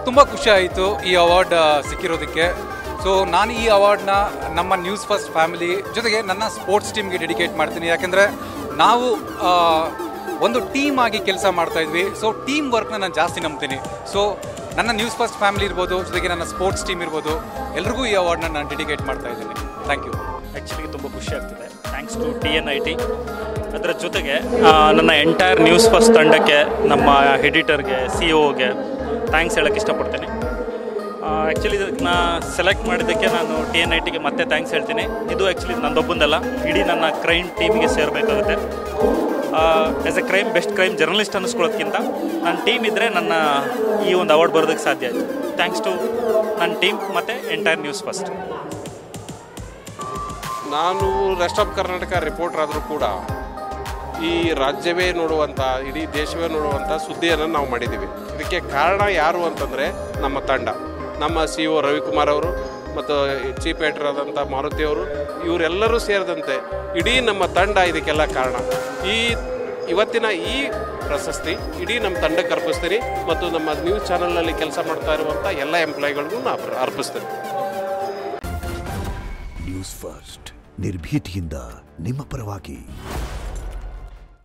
ತುಂಬ ಖುಷಿ ಆಯಿತು ಈ ಅವಾರ್ಡ್ ಸಿಕ್ಕಿರೋದಕ್ಕೆ. ಸೊ ನಾನು ಈ ಅವಾರ್ಡ್ನ ನಮ್ಮ ನ್ಯೂಸ್ ಫಸ್ಟ್ ಫ್ಯಾಮಿಲಿ ಜೊತೆಗೆ ನನ್ನ ಸ್ಪೋರ್ಟ್ಸ್ ಟೀಮ್ಗೆ ಡೆಡಿಕೇಟ್ ಮಾಡ್ತೀನಿ. ಯಾಕೆಂದರೆ ನಾವು ಒಂದು ಟೀಮ್ ಆಗಿ ಕೆಲಸ ಮಾಡ್ತಾಯಿದ್ವಿ. ಸೊ ಟೀಮ್ ವರ್ಕ್ನ ನಾನು ಜಾಸ್ತಿ ನಂಬ್ತೀನಿ. ಸೊ ನನ್ನ ನ್ಯೂಸ್ ಫಸ್ಟ್ ಫ್ಯಾಮಿಲಿ ಇರ್ಬೋದು, ಜೊತೆಗೆ ನನ್ನ ಸ್ಪೋರ್ಟ್ಸ್ ಟೀಮ್ ಇರ್ಬೋದು, ಎಲ್ರಿಗೂ ಈ ಅವಾರ್ಡ್ನ ನಾನು ಡೆಡಿಕೇಟ್ ಮಾಡ್ತಾ ಇದ್ದೀನಿ. Thank you. ಆ್ಯಕ್ಚುಲಿ ತುಂಬ ಖುಷಿ ಆಗ್ತಿದೆ. Thanks to TNIT. ಅದರ ಜೊತೆಗೆ ನನ್ನ ಎಂಟೈರ್ ನ್ಯೂಸ್ ಫಸ್ಟ್ ತಂಡಕ್ಕೆ, ನಮ್ಮ ಎಡಿಟರ್ಗೆ, COಗೆ ಥ್ಯಾಂಕ್ಸ್ ಹೇಳೋಕ್ಕೆ ಇಷ್ಟಪಡ್ತೀನಿ. ಆ್ಯಕ್ಚುಲಿ ಇದನ್ನ ಸೆಲೆಕ್ಟ್ ಮಾಡಿದ್ದಕ್ಕೆ ನಾನು TNITಗೆ ಮತ್ತೆ ಥ್ಯಾಂಕ್ಸ್ ಹೇಳ್ತೀನಿ. ಇದು ಆ್ಯಕ್ಚುಲಿ ನಂದೊಬ್ಬಂದಲ್ಲ, ಇಡೀ ನನ್ನ ಕ್ರೈಮ್ ಟೀಮಿಗೆ ಸೇರಬೇಕಾಗುತ್ತೆ. As a best crime journalist ಅನ್ನಿಸ್ಕೊಳ್ಳೋದಕ್ಕಿಂತ ನನ್ನ ಟೀಮ್ ಇದ್ದರೆ ನನ್ನ ಈ ಒಂದು ಅವಾರ್ಡ್ ಬರೋದಕ್ಕೆ ಸಾಧ್ಯ ಆಯಿತು. ಥ್ಯಾಂಕ್ಸ್ ಟು ನನ್ನ ಟೀಮ್ ಮತ್ತು ಎಂಟೈರ್ ನ್ಯೂಸ್ ಫಸ್ಟ್. ನಾನು ರೆಸ್ಟ್ ಆಫ್ ಕರ್ನಾಟಕ ರಿಪೋರ್ಟರ್ ಆದರೂ ಕೂಡ ಈ ರಾಜ್ಯವೇ ನೋಡುವಂಥ, ಇಡೀ ದೇಶವೇ ನೋಡುವಂಥ ಸುದ್ದಿಯನ್ನು ನಾವು ಮಾಡಿದ್ದೀವಿ. ಇದಕ್ಕೆ ಕಾರಣ ಯಾರು ಅಂತಂದರೆ ನಮ್ಮ ತಂಡ, ನಮ್ಮ CO ರವಿಕುಮಾರ್ ಅವರು ಮತ್ತು ಚೀಫ್ ಎಡಿಟರ್ ಆದಂಥ ಮಾರುತಿ ಅವರು, ಇವರೆಲ್ಲರೂ ಸೇರಿದಂತೆ ಇಡೀ ನಮ್ಮ ತಂಡ ಇದಕ್ಕೆಲ್ಲ ಕಾರಣ. ಇವತ್ತಿನ ಈ ಪ್ರಶಸ್ತಿ ಇಡೀ ನಮ್ಮ ತಂಡಕ್ಕೆ ಅರ್ಪಿಸ್ತೀನಿ ಮತ್ತು ನಮ್ಮ ನ್ಯೂಸ್ ಚಾನಲ್ನಲ್ಲಿ ಕೆಲಸ ಮಾಡ್ತಾ ಇರುವಂಥ ಎಲ್ಲ ಎಂಪ್ಲಾಯಿಗಳಿಗೂ ನಾನು ಅರ್ಪಿಸ್ತೇನೆ. ನ್ಯೂಸ್ ಫಸ್ಟ್, ನಿರ್ಭೀತಿಯಿಂದ ನಿಮ್ಮ ಪರವಾಗಿ.